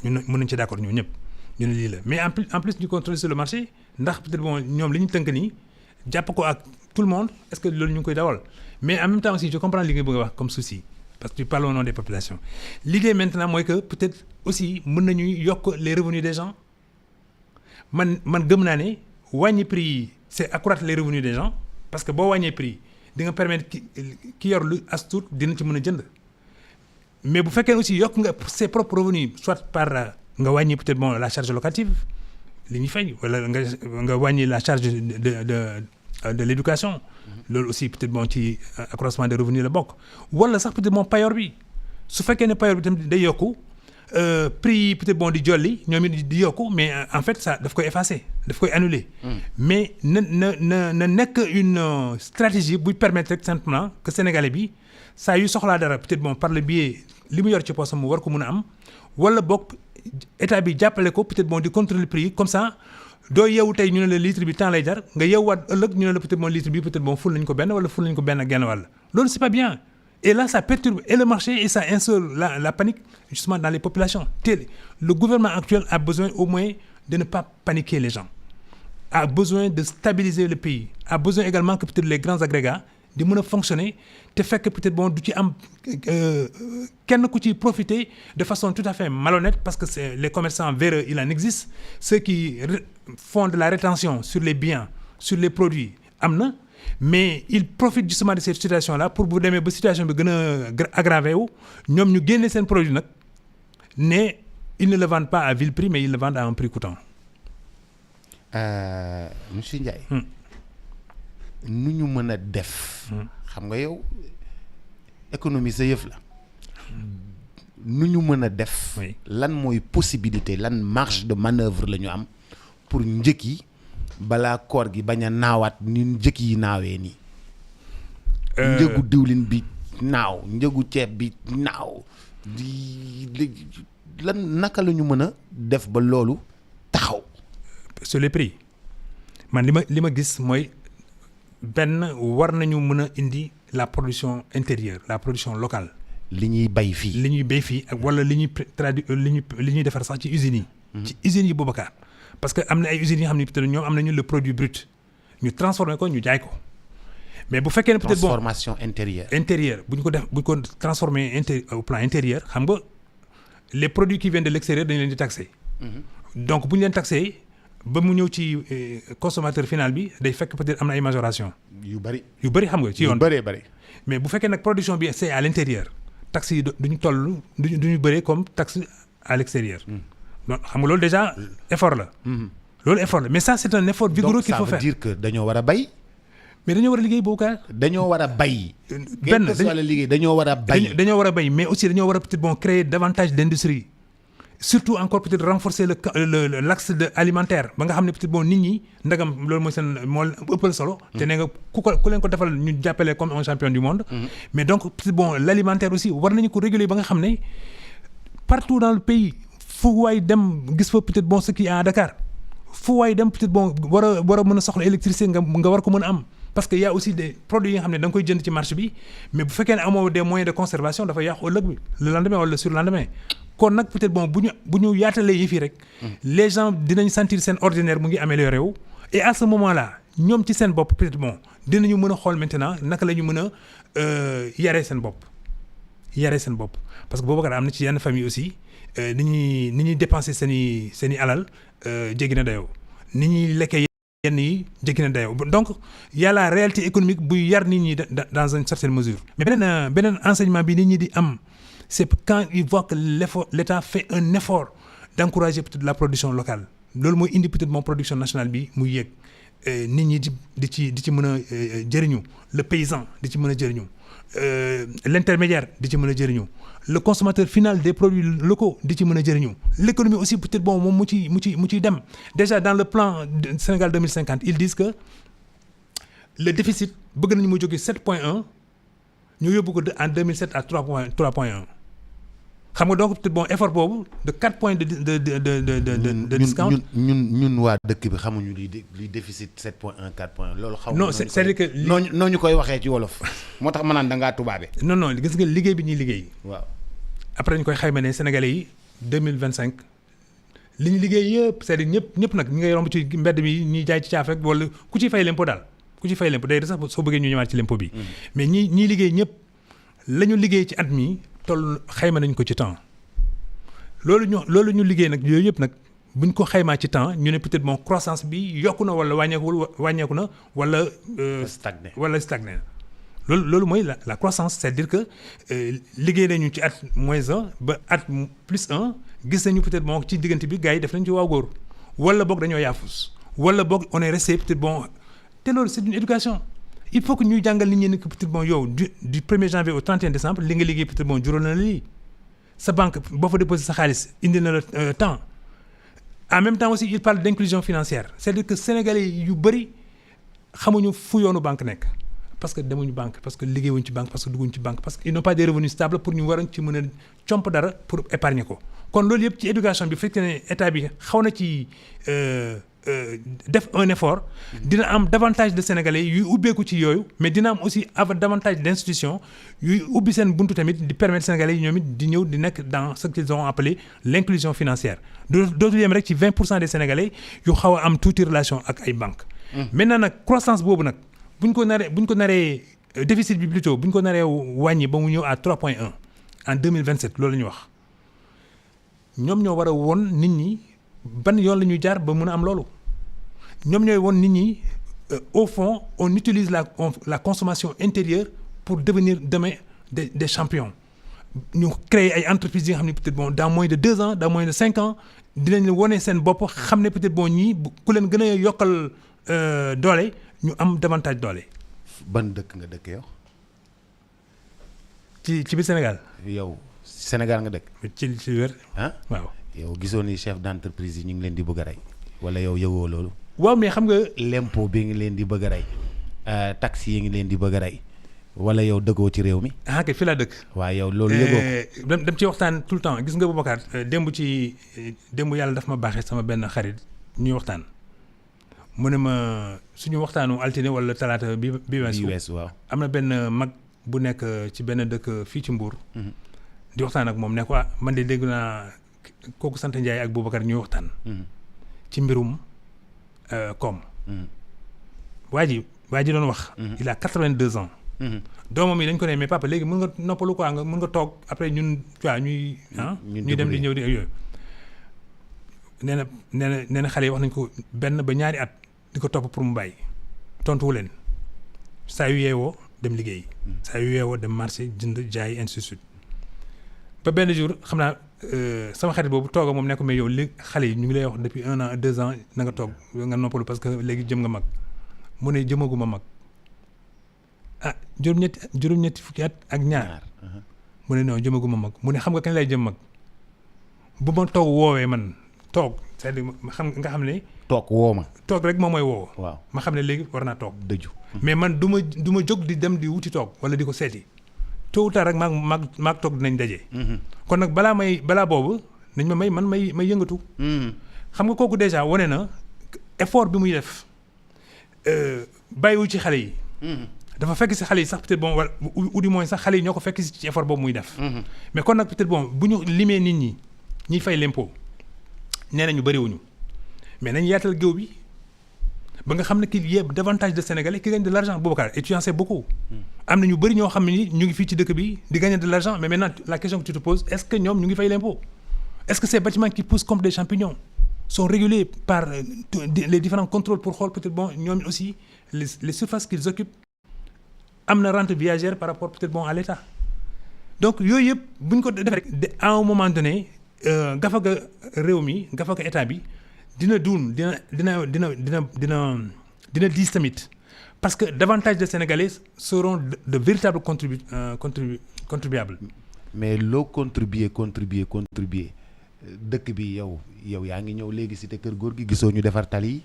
ñun mën nañ ci d'accord ñu ñëpp ñu ne lii la mais en plus ñu contrôler sur le marché ndax peut-être bon ñoom li ñu tënk nii jàpp ko ak tout le monde est-ce que loolu ñu ngi koy dawal mais en même temps aussi je comprends li nga bëgg a wax comme souci parce que tu parles au nom des populations l'idée maintenant mooy que peut-être aussi mën nañu yokk les revenus des gens man gëm naa ne wàññi prix yi c'est accroître les revenus des gens parce que boo wàññee prix di nga permettre ki yor lu as tuut dina ci mën a jënd mais bu fekkee aussi yokk nga ses propres revenus soit par nga wàññi peut-être bon la charge locative li ñuy fay wala nga wàññi la charge de l'éducation loolu aussi peut-être bon ci accroissement des revenus la bokk wala sax peut-être bon payoor bi su fekkee ne payoor bi tamit day yokku prix yi peut-être bon di jolli ñoom it di yokku mais en fait ça daf koy effacer daf koy annuler mais na nekk une stratégie buy permettre rek simplement que sénégalais bi saa yu soxlaa dara peut-être bon par le biais li mu yor ci poosam mu war ko mën a am wala bokk état bi jàppale ko peut-être bon di contrôler prix yi comme ça doo yeewu tey ñu ne la litre bi temps lay jar nga yeewuwaat ëllëg ñu ne la peut-être bon litre bi peut-être bon ful nañ ko benn wala ful nañ ko benn genn wàll loolu c'est pas bien et là ça perturbe et le marché et ça instaure la panique justement dans les populations le gouvernement actuel a besoin au moins de ne pas paniquer les gens a besoin de stabiliser le pays a besoin également que peut-être les grands agrégats di mën a fonctionner te fekk peut-être bon du ci am kenn ku ci profiter de façon tout à fait malhonnête parce que c'est les commerçants véreux il en existe ceux qui font de la rétention sur les biens sur les produits am na mais ils profitent justement de cette situation-là pour bu demee ba situation bi gën a aggravé wu ñoom ñu génne seen produit nag ne ils ne le vendent pas à vil prix mais ils le vendent à un prix coûtant. Monsieur Ndiaye. nu ñu mën a def. xam nga yow économie sa yëf la. nu ñu mën a def. lan mooy possibilité lan marge de manœuvre la ñu am pour njëkk yi balaa koor gi bañ a naawaat ni njëkk yi naawee nii. njëgu diwlin bi naaw njëgu ceeb bi naaw lan naka la ñu mën a def ba loolu taxaw. sur les prix man li ma gis mooy. benn war nañu mën a indi la production intérieure la production locale. li ñuy bay fii ak wala li ñuy defar sax ci usines yi. ci usines yi Boubacar parce que am na ay usines yi nga xam ne peut-être ñoom am nañu le produit brut ñu transformer ko ñu jaay ko mais bu fekkee ne peut-être bon transformation intérieure bu ñu ko transformer au plan intérieur xam nga les produits qui viennent de l'extérieur dañu leen di taxer. Donc bu ñu leen taxer ba mu ñëw ci consommateur final bi day fekk peut-être am na ay majoration yu bari xam nga ci yoon. yu bari mais bu fekkee nag production bi c'est à l'intérieur taxes yi duñu toll duñu bëree comme taxe à l'extérieur. donc xam nga loolu déjà effort la. loolu effort la mais ça c'est un effort vigoureux qu'il faut faire. donc ça veut dire que dañoo war a bay. mais dañoo war a liggéey boobu kaa. dañoo war a bay. benn dañoo war a bay. dañoo war a bay mais aussi dañoo war a peut-être bon créer davantage d'industrie surtout encore peut-être renforcer l'axe alimentaire ba nga xam ne peut-être bon nit ñi ndagam loolu mooy seen moo ëppal solo. te nee nga ku leen ko defal ñu jàppale comme un champion du monde. mais donc peut-être bon l'alimentaire aussi war nañu ko réguler ba nga xam ne partout dans le pays fu waay dem gis fa peut-être bon ce qui est à Dakar fu waay dem peut-être bon war a mën a soxla électricité nga war ko mën a am. parce que y a aussi des produits yi nga xam ne da nga koy jënd ci marché bi mais bu fekkee ne amoo des moyens de conservation dafa yàqu ëllëg bi le lendemain wala le surlendemain kon nag peut-être bon bu ñu yaatalee yëf yi rek les gens dinañ sentir seen ordinaire mu ngi amélioré wu et à ce moment là ñoom ci seen bopp peut-être bon dinañu mën a xool maintenant naka la ñu mën a yaree seen bopp parce que Boubacar am na ci yenn famille aussi ni ñuy dépenser seen i alal jéggi na dayoo ni ñuy lekkee yenn yi jéggi na dayoo donc y a la réalité économique buy yar nit ñi dans une certaine mesure mais beneen enseignement bi nit ñi di am c'est quand ils voient que l'État fait un effort d'encourager peut-être la production locale loolu mooy indi peut-être mon production nationale bi muy yéeg nit ñi di ci mën a jëriñu le paysan di ci mën a jëriñu l'intermédiaire di ci mën a jëriñu le consommateur final des produits locaux di ci mën a jëriñu l'économie aussi peut-être bon moom mu ciy dem déjà dans le plan Sénégal 2050 ils disent que le déficit bëgg nañu mu jóge 7.1 ñu yóbbu ko en 2007 à 3.1 xam nga donc peut-être bon effort boobu de 4 points de discount. ñun waa dëkk bi xamuñu li déficit 7.1 4.1 loolu. non c'est-à-dire que noo ñu koy waxee ci wolof moo tax ma naan da ngaa tubaabe. non gis nga liggéey bi ñuy liggéey. waaw après ñu koy xayma ne Sénégalais yi 2025 li ñu liggéey yëpp c'est-à-dire ñëpp nag ñi ngay romb ci mbedd mi ñuy jaay ci caaf rek wala ku ci fay l'impôt daal ku ci fay l'impôt day sax soo bëggee ñu ñëwaat ci l'impôt bi. mais ñi liggéey ñëpp la ñu liggéey ci at mi. toll xayma nañ ko ci temps loolu ñu liggéey nag yooyu yëpp nag buñ ko xaymaa ci temps ñu ne peut-être bon croissance bi yokku na wala wàññeeku na wala stagné loolu mooy la croissance c'est-à-dire que liggéey nañu ci at -1 ba at +1 gis nañu peut-être bon ci diggante bi gars yi def nañ ci waaw góor wala boog dañoo yaafus wala boog on est resté peut-être bon te loolu c'est une éducation. Il faut que ñuy jàngal nit ñi ne que peut-être bon yow du 1er janvier au 31 décembre li nga liggéey peut-être bon juróom na la lii sa banque boo fa déposé sa xaalis indi na la temps en même temps aussi il parle d'inclusion financière c'est-à-dire que sénégalais yu bëri xamuñu fu yoonu banque nekk parce que demuñu banque parce que liggéeyuñ ci banque parce que dugguñ ci banque parce que ils n'ont pas des revenus stables pour ñu war a ci mën a comp dara pour épargner ko kon loolu yëpp ci éducation bi fekk ne état bi xaw na ci def un effort dina am davantage de sénégalais yuy ubbeeku ci yooyu mais dina am aussi davantage d'institutions yuy ubbi seen buntu tamit di permettre sénégalais yi ñoom it di ñëw di nekk dans ce qu'ils ont appelé l'inclusion financière dootul yem rek ci 20% des sénégalais yu xaw a am tuuti relation ak ay banques. maintenant nag croissance boobu nag buñ ko naree déficit bi plutôt buñ ko naree wàññi ba mu ñëw à 3.1 en 2027 loolu la ñu wax ñoom ñoo war a woon nit ñi ban yoon la ñuy jaar ba mën a am loolu ñoom ñooy woon nit ñi au fond on utilise la consommation intérieure pour devenir demain des champions ñu créer ay entreprises yi nga xam ne peut-être bon dans moins de 2 ans dans moins de 5 ans dinañ wone seen bopp xam ne peut-être bon ñii ku leen gën a yokkal doole ñu am davantage doole. ban dëkk nga dëkk yow. ci biir Sénégal. yow Sénégal nga dëkk. ci wér. ah waaw. yow gisoo ni chef d'entreprise yi ñu ngi leen di bëgg a rey wala yow yëgoo loolu. waaw mais xam nga. l'impôt bi ngi leen di bëgg a rey taxes yi ngi leen di bëgg a rey wala yow dëggoo ci réew mi. ah kay fii laa dëkk. waaw yow loolu yëgoo. dem ci waxtaan tout le temps gis nga Boubacar démb yàlla daf ma baaxee sama benn xarit ñuy waxtaan mu ne ma suñu waxtaanu altine wala talaata bi weesu waaw am na benn mag bu nekk ci benn dëkk fii ci Mbour. di waxtaan ak moom ne ko man de dégg naa kooku sant Ndiaye ak Boubacar ñuy waxtaan. ci mbirum koom. waa ji doon wax. il a 82 ans. doomam yi dañ ko ne mais papa léegi mën nga noppalu quoi nga mën nga toog après ñun tu vois ñuy dem di ñëw di yooyu. nee na xale yi wax nañ ko 1 ba 2 at di ko topp pour mu bàyyi tontuwu leen saa yu yeewoo dem liggéey. saa yu yeewoo dem marché jënd jaay ainsi de suite ba benn jour xam naa sama xarit boobu toog moom ne ko mais yow léegi xale yi ñu ngi lay wax depuis 1 an 2 ans na nga toog nga noppalu parce que léegi jëm nga mag mu ne jëmaguma mag juróom-ñetti fukki at ak ñaar mu ne non jëmaguma mag mu ne xam nga kañ lay jëm mag bu ma toog woowee man toog c'est-à-dire nga xam ne. toog woo ma. toog rek moom mooy woo. waaw ma xam ne léegi war naa toog. dëju mais man du ma jóg di dem di wuti toog wala di ko seeti tôt ou tard rek maag toog dinañ daje. kon nag balaa boobu nañ ma may yëngatu. xam nga kooku déjà wane na effort bi muy def bàyyiwu ci xale yi. dafa fekk si xale yi sax peut-être bon wala ou du moins sax xale yi ñoo ko fekk si ci effort boobu muy def. mais kon nag peut-être bon bu ñu limee nit ñi ñiy fay l'impôt nee nañu bëriwuñu mais nañ yaatal géew bi ba nga xam ne qu'il y a davantage de Sénégalais qui gagnent de l'argent Boubacar et tu en sais beaucoup. am na ñu bëri ñoo xam ne ni ñu ngi fii ci dëkk bi di gagner de l'argent mais maintenant la question que tu te poses est-ce que ñoom ñu ngi fay l'impôt est-ce que ces bâtiments qui poussent comme des champignons sont régulés par les différents contrôles pour xool peut-être bon ñoom aussi les surfaces qu'ils occupent am na rente viagère par rapport peut-être bon à l'État donc yooyu yëpp bu ñu ko defee rek à un moment donné gafaga réew mi gafaga état bi dina diis tamit parce que davantage de Sénégalais seront de véritables contribuables. mais loo contribuer dëkk bi yow yaa ngi ñëw léegi cité kër góor gi gisoo ñu defar tali yi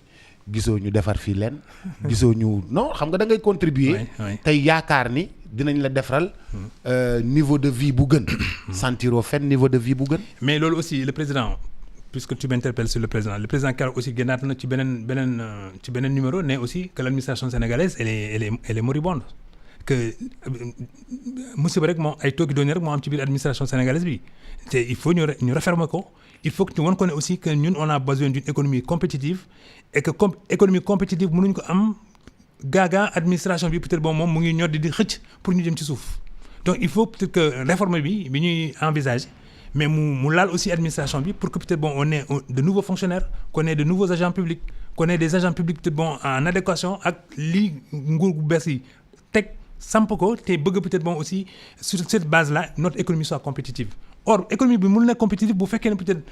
gisoo ñu defar fii leen gisoo ñu non xam nga da ngay contribuer tey yaakaar ni dinañ la defaral niveau de vie bu gën sentiroo fenn niveau de vie bu gën. mais loolu aussi le président puisque tu m'interpelles sur le président keroog aussi génnaat na ci beneen numéro ne aussi que l'administration sénégalaise elle est moribonde que musiba rek moo ay toogi dooni rek moo am ci biir administration sénégalaise bi te il faut ñu réformer ko il faut que ñu won ko ne aussi que ñun on a besoin d'une économie compétitive et que comme économie compétitive mënuñ ko am gaagaa administration bi peut-être bon moom mu ngi ñoddi di xëcc pour ñu jëm ci suuf donc il faut peut-être que réforme bi ñuy envisager mais mu laal aussi administration bi pour que peut-être bon on ait de nouveaux fonctionnaires qu'on ait de nouveaux agents publics qu'on ait des agents publics peut-être bon en adéquation ak lii nguur gu bees yi teg samp ko te bëgg peut-être bon aussi sur cette base-là notre économie soit compétitive or économie bi mënul nekk compétitive bu fekkee ne peut-être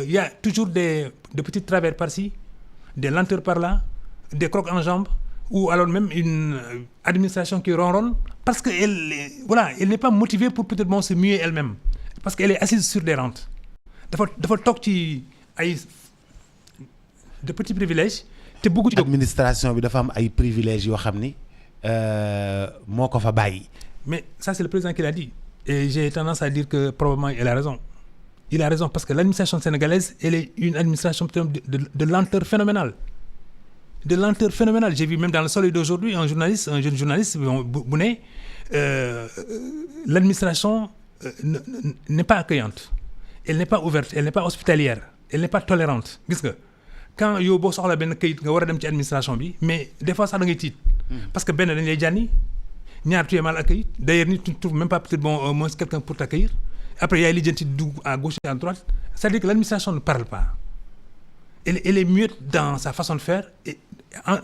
y a toujours de petits travers par-ci des lenteurs par-là des crocs en jambes ou alors même une administration qui ronronne parce que elle n'est pas motivée pour peut-être bon se muer elle-même parce qu'elle est assise sur des rentes dafa toog ci ay de petits privilèges te bëggu ci administration bi dafa am ay privilèges yoo xam ni moo ko fa bàyyi. mais ça c'est le président qui l'a dit et j'ai tendance à dire que probablement il a raison parce que l'administration sénégalaise elle est une administration de lenteur phénoménale j'ai vu même dans le Soleil d'aujourd'hui un jeune journaliste bu ne l'administration n'est pas accueillante elle n'est pas ouverte elle n'est pas hospitalière elle n'est pas tolérante gis nga quand yow boo soxla benn kayit nga war a dem ci administration bi mais des fois sax da ngay tiit parce que benn dañ lay jànni ñaar tu es mal accueilli d'ailleurs ni tu ne trouves même pas peut-être bon au moins quelqu'un pour t'accueillir après yaay lijjanti dugg à gauche et à droite c'est-à-dire que l'administration ne parle pas elle est muette dans sa façon de faire et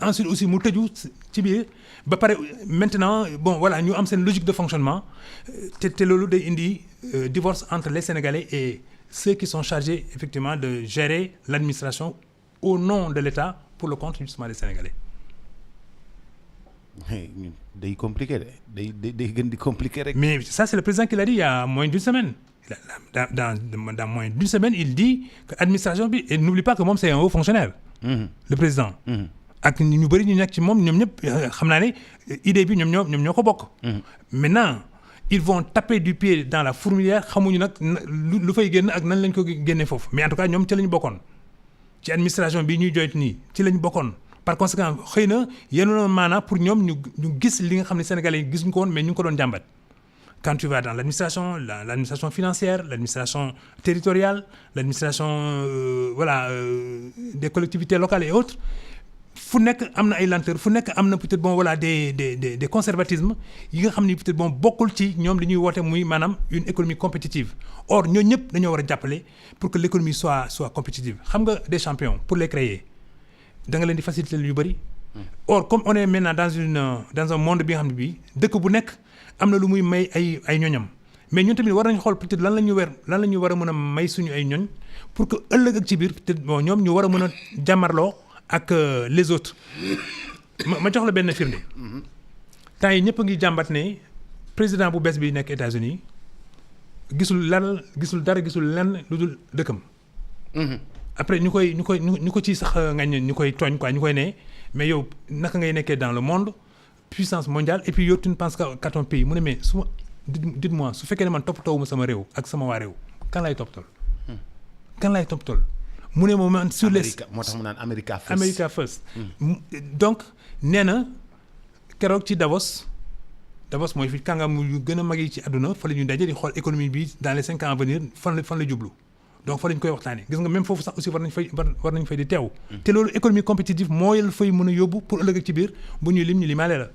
ensuite aussi mu tëju ci biir ba pare maintenant bon voilà ñu am seen logique de fonctionnement te loolu day indi divorce entre les Sénégalais et ceux qui sont chargés effectivement de gérer l'administration au nom de l'État pour le compte justement des Sénégalais. day compliqué day gën di compliqué rek. mais ça c'est le président qui l'a dit il y a moins d'une semaine dans moins d'une semaine il dit que administration bi et n'oublie pas que moom c'est un haut fonctionnaire. Le président. ak ñu bëri ñu nekk ci moom ñoom ñëpp xam naa ne idée bi ñoom ñoo ko bokk. maintenant ils vont taper du pied dans la fourmilière xamuñu nag lu fay génn ak nan lañ ko génnee foofu mais en tout cas ñoom ci lañ bokkoon ci administration bi ñuy joytu nii ci lañ bokkoon. par conséquent xëy na yéen maanaam pour ñoom ñu gis li nga xam ne Sénégalais yi gisuñu ko woon mais ñu ngi ko doon jàmbat quand tu vas dans l'administration, l'administration financière, l'administration territoriale, l'administration des collectivités locales et autres, fu nekk am na ay lenteur fu nekk am na peut-être bon voilà des conservatismes yi nga xam ni peut-être bon bokkul ci ñoom li ñuy woote muy maanaam une économie compétitive. Or ñooñu ñëpp dañoo war a jàppale pour que l'économie soit compétitive. Xam nga des champions pour les créer da nga leen di faciliter lu bëri. Or comme on est maintenant dans un monde bi nga xam ne bii dëkk bu nekk am na lu muy may ay ñoñam mais ñun tamit war nañu xool peut-être lan la ñu war a mën a may suñu ay ñoñ pour que ëllëg ak ci biir peut-être bon ñoom ñu war a mën a jàmmarloo ak les autres. ma jox la benn firnde. temps yi ñëpp a ngi jàmbat ne président bu bees bi nekk États-Unis gisul dara gisul lenn lu dul dëkkam. Après ñu ko ci sax ngañ ñu koy tooñ quoi ñu koy ne mais yow naka ngay nekkee dans le monde puissance mondiale et puis yow tu ne penses qu'à ton pays mu ne mais dites-moi su fekkee ne man toppatoo sama réew ak sama waa réew kan lay toppatool. mu ne moom sur les moo tax mu naan America first. Donc nee na keroog ci Davos mooy fi kàngam yu gën a mag yi ci àdduna fa la ñuy daje di xool économie bi dans les 5 ans à venir fan la jublu donc fa la ñu koy waxtaanee gis nga même foofu sax aussi war nañ fay di teew. te loolu économie compétitive mooy la fay mën a yóbbu pour ëllëg ci biir bu ñuy lim ñu limaale la.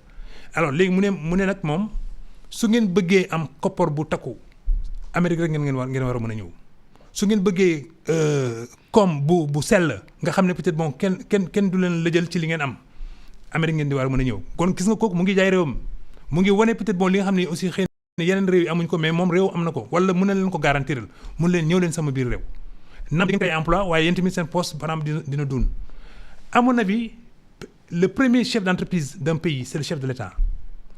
Alors léegi mu ne nag moom su ngeen bëggee am koppar bu takku Amérique rek ngeen war a mën a ñëw. su ngeen bëggee comme bu sell nga xam ne peut-être bon kenn du leen lëjal ci li ngeen am Amérique ngeen di war a mën a ñëw kon gis nga kooku mu ngi jaay réewam mu ngi wane peut-être bon li nga xam ne aussi xëy na yeneen réew yi amuñ ko mais moom réew am na ko wala mën na leen ko garantiral mun leen ñëw leen sama biir réew. nam di ngeen koy emploi waaye yéen tamit seen poste par exemple dina dund. À mon avis le premier chef d'entreprise d'un pays c'est le chef de l'État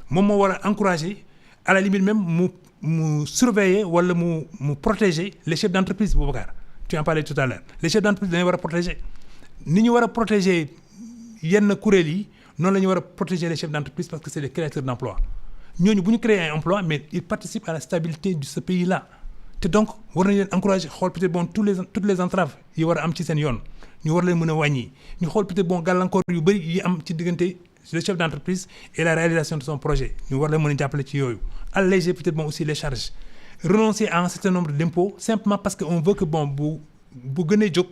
moom moo war a encourager à la limite même mu surveiller wala mu protéger les chefs d'entreprise Boubacar tu en parlais tout à l'heure les chefs d'entreprise dañu war a protéger ni ñu war a protéger yenn kuréel yi noonu la ñu war a protéger les chefs d'entreprise parce que c'est des créateurs d'emploi ñooñu bu ñu créer un emploi mais ils participent à la stabilité de ce pays-là te donc war nañu leen encourager xool peut-être bon toutes les entraves yi war a am ci seen yoon ñu war leen mën a wàññi ñu xool peut-être bon gàllankoor yu bëri yi am ci diggante le chef d'entreprise et la réalisation de son projet ñu war leen mën a jàppale ci yooyu alléger peut-être bon aussi les charges renoncer à un certain nombre d'impôts simplement parce que on veut que bon bu gënee jóg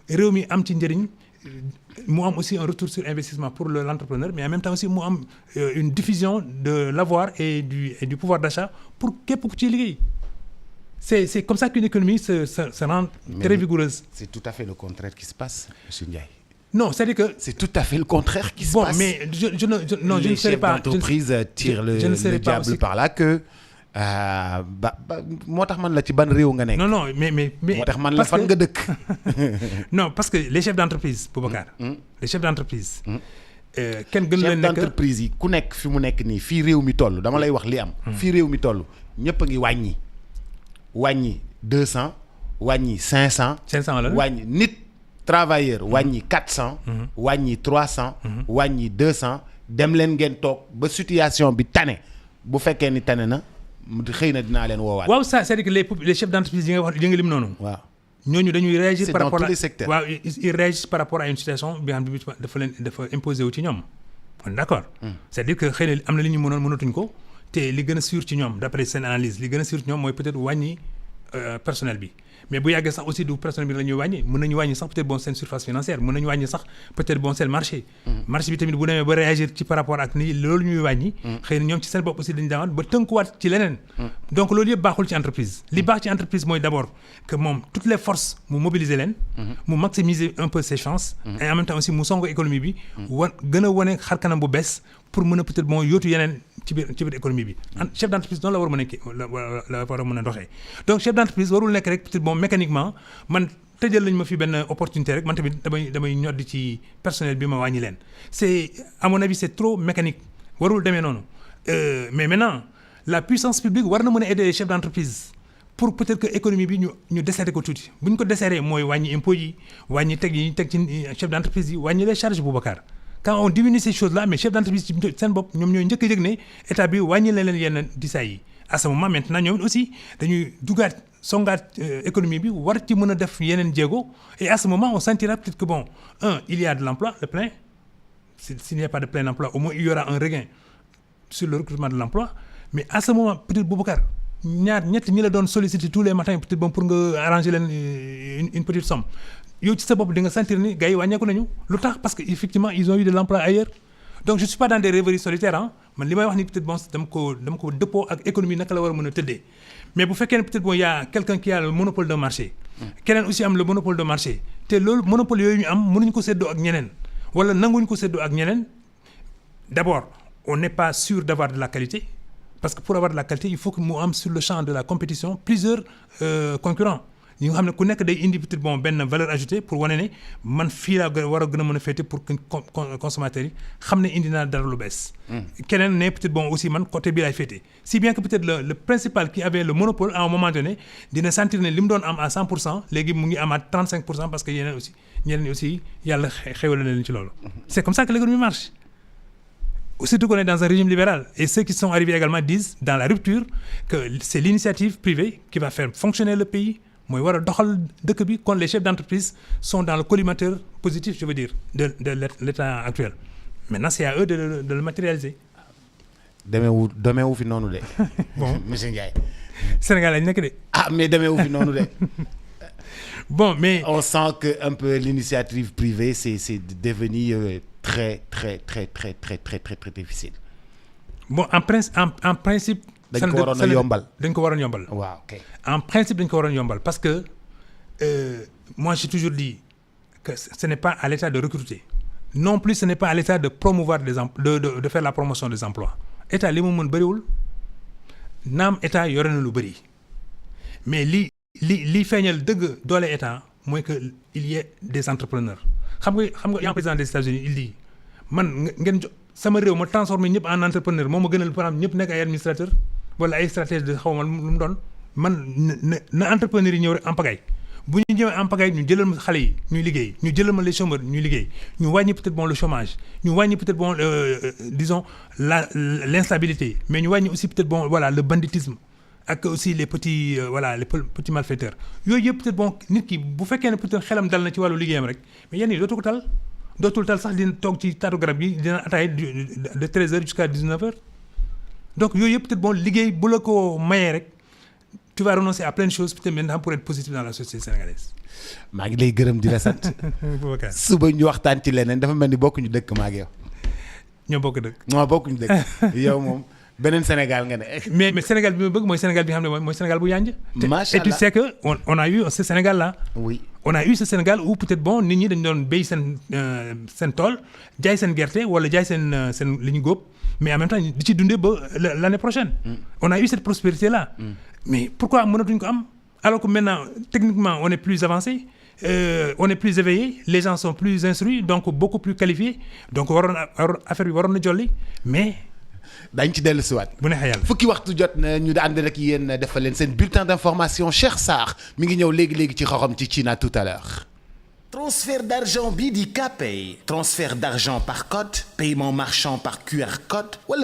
réew mi am ci njëriñ mu am aussi un retour sur investissement pour l'entrepreneur mais en même temps aussi mu am une diffusion de l'avoir et du pouvoir d'achat pour képp ku ciy liggéey c'est comme ça qu'une économie se rend très vigoureuse. C'est tout à fait le contraire qui se passe, monsieur Ndiaye. Non, c'est-à-dire que c'est tout à fait le contraire qui se passe. Bon, mais je ne serai pas. Les chefs d'entreprise tirent le diable par la queue. moo tax man la ci ban réew nga nekk. Non, mais moo tax man la fan nga dëkk. Non, parce que les chefs d'entreprise, Boubacar. Les chefs d'entreprise. kenn gënu leen nekk chef d'entreprise yi ku nekk fi mu nekk nii fii réew mi toll dama lay wax li am. fii réew mi toll ñëpp a ngi wàññi 200 wàññi 500. 500 la wàññi nit. travailleur wàññi 400. wàññi 300. wàññi 200 dem leen ngeen toog ba situation bi tane bu fekkee ni tane na xëy na dinaa leen woowaat. waaw ça c'est-à-dire que les chefs d'entreprise yi nga wax yi nga lim noonu. waaw ñooñu dañuy réagir par rapport à. C'est dans tous les secteurs. waaw ils réagissent par rapport à une situation bi nga xam ne dafa imposer wu ci ñoom. on est d'accord. c'est-à-dire que xëy na am na li ñu mënatuñ ko te li gën a sûr ci ñoom d'après seen analyse li gën a sûr ci ñoom mooy peut-être wàññi personnel bi. mais bu yàggee sax aussi du personnel bi la ñuy wàññi mën nañu wàññi sax peut-être bon seen surface financière mën nañu wàññi sax peut-être bon seen marché. marché bi tamit bu demee ba réagir ci par rapport ak ni loolu ñuy wàññi. xëy na ñoom ci seen bopp aussi dañu daan ba tënkuwaat ci leneen. donc loolu yëpp baaxul ci entreprise. li baax ci entreprise mooy d'abord que moom toutes les forces mu mobiliser leen. mu maximiser un peu ses chances. et en même temps aussi mu songo économie bi. gën a wane xar kanam bu bees pour mën a peut-être bon yóotu yeneen ci biir économie bi. chef d'entreprise noonu la war a mën a la war a mën a doxee donc chef d'entreprise warul nekk rek peut-être bon mécaniquement man tëjal nañ ma fi benn opportunité rek man tamit damay ñoddi ci personnel bi ma wàññi leen c'est à mon avis c'est trop mécanique warul demee noonu mais maintenant la puissance publique war na mën a aider les chefs d'entreprise pour peut-être que économie bi ñu desserrer ko tuuti bu ñu ko desserrer mooy wàññi impôts yi wàññi teg yi teg ci chef d'entreprise yi wàññi les charges Boubacar quand on diminue ces choses-là mais chef d'entreprise ci seen bopp ñoom ñooy njëkk a yëg ne état bi wàññi leen yenn disaay yi à ce moment maintenant ñoom aussi dañuy dugaat songaat économie bi war ci mën a def yeneen jéego et à ce moment on sentira peut-être que bon il y a de l'emploi le plein s'il n'y a pas de plein emploi au moins il y aura un regain sur le recrutement de l'emploi mais à ce moment peut-être Boubacar ñett ñi la doon solliciter tous les matins peut-être bon pour nga arranger leen une petite somme yow ci sa bopp di nga sentir ni gars yi wàññeeku nañu lu tax parce que effectivement ils ont eu de l'emploi ailleurs donc je suis pas dans des rêveries solitaires man li may wax ni peut-être bon dama ko dëppoo ak économie naka la war a mën a tëddee mais bu fekkee ne peut-être bon y a quelqu'un qui a le monopole de marché keneen aussi am le monopole de marché te loolu monopole yooyu ñu am mënuñu ko séddoo ak ñeneen wala nanguñu ko séddoo ak ñeneen d'abord on n'est pas sûr d'avoir de la qualité parce que pour avoir de la qualité il faut que mu am sur le champ de la compétition plusieurs concurrents ñi nga xam ne ku nekk day indi peut-être bon benn valeur ajoutée pour wane ne man fii laa war a gën a mën a féete pour que consommateurs yi xam ne indi naa dara lu bees. keneen ne peut-être bon aussi man côté bi laay féete si bien que peut-être le principal qui avait le monopole à un moment donné dina sentir ne li mu doon am à 100% léegi mu ngi amaat 35% parce que yeneen aussi ñeneen aussi yàlla xéwale na leen ci loolu. c'est comme ça que l'économie marche. Surtout qu'on est dans un régime libéral et ceux qui sont arrivés également disent dans la rupture que c'est l'initiative privée qui va faire fonctionner le pays. mooy war a doxal dëkk bi kon les chefs d'entreprise sont dans le collimateur positif je veux dire de l'état actuel maintenant c'est à eux de le matérialiser. demeewu fi noonu de. bon monsieur Ndiaye. Sénégal lañ nekk de. mais demeewu fi noonu de. bon mais. on sent que un peu l'initiative privée c'est devenu très difficile. bon en principe. dañ ko waroon a yombal dañ ko waroon yombal. waaw ok en principe dañ ko waroon yombal parce que moi j'ai toujours dit que ce n'est pas à l'État de recruter non plus ce n'est pas à l'État de promouvoir de faire la promotion des emplois État li mu mën bëriwul naam État yore na lu bëri mais li feeñal dëgg doole État mooy que il y ait des entrepreneurs xam nga y a un président des États-Unis il dit man ngeen sama réew ma transformer ñëpp en entrepreneur moo ma gënal par exemple ñëpp nekk ay administrateur wala ay stratège de xaw ma lu mu doon man na entrepreneur yi ñëw rek en pagaille bu ñu ñëwee en pagaille ñu jëlal ma xale yi ñuy liggéey ñu jëlal ma les chômeurs ñuy liggéey ñu wàññi peut-être bon le chômage ñu wàññi peut-être bon disons l'instabilité mais ñu wàññi aussi peut-être bon voilà le banditisme ak aussi les petits les petits malfaiteurs yooyu yëpp peut-être bon nit ki bu fekkee ne peut-être xelam dal na ci wàllu liggéeyam rek mais yéen ñi dootul tal sax dina toog ci taatu garab yi dina ataay de 13h jusqu'à 19h donc yooyu yëpp peut-être bon liggéey bu la ko mayee rek tu vas renoncer à plein de choses peut-être maintenant pour être positif dans la société sénégalaise. maa ngi lay gërëm di la sant. suba ñu waxtaan ci leneen dafa mel ni bokkuñu dëkk maa ak yow. ñoo bokk dëkk. non bokkuñu dëkk yow moom beneen Sénégal nga ne. mais Sénégal bi ma bëgg mooy Sénégal bi nga xam ne mooy Sénégal bu yànj. macha Allah et tu sais que on a eu ce Sénégal là. oui. on a eu ce Sénégal où peut-être bon nit ñi dañu doon béy seen tool jaay seen gerte wala jaay seen li ñu góob mais en même temps di ci dundee ba l'année prochaine. on a eu cette prospérité là. mais pourquoi mënatuñ ko am alors que maintenant techniquement on est plus avancé on est plus éveillé les gens sont plus instruits donc beaucoup plus qualifiés donc affaire bi waroon na jolli mais. dañ ci dellu siwaat bu neexee yàlla fukki waxtu jot na ñu ànd rek yéen defal leen seen bulletin d'information Cheikh Sarr mi ngi ñëw léegi ci xoxom ci China tout à l'heure. Transfert d'argent bii di Kpay transfert d'argent par code paiement marchand par QR code wala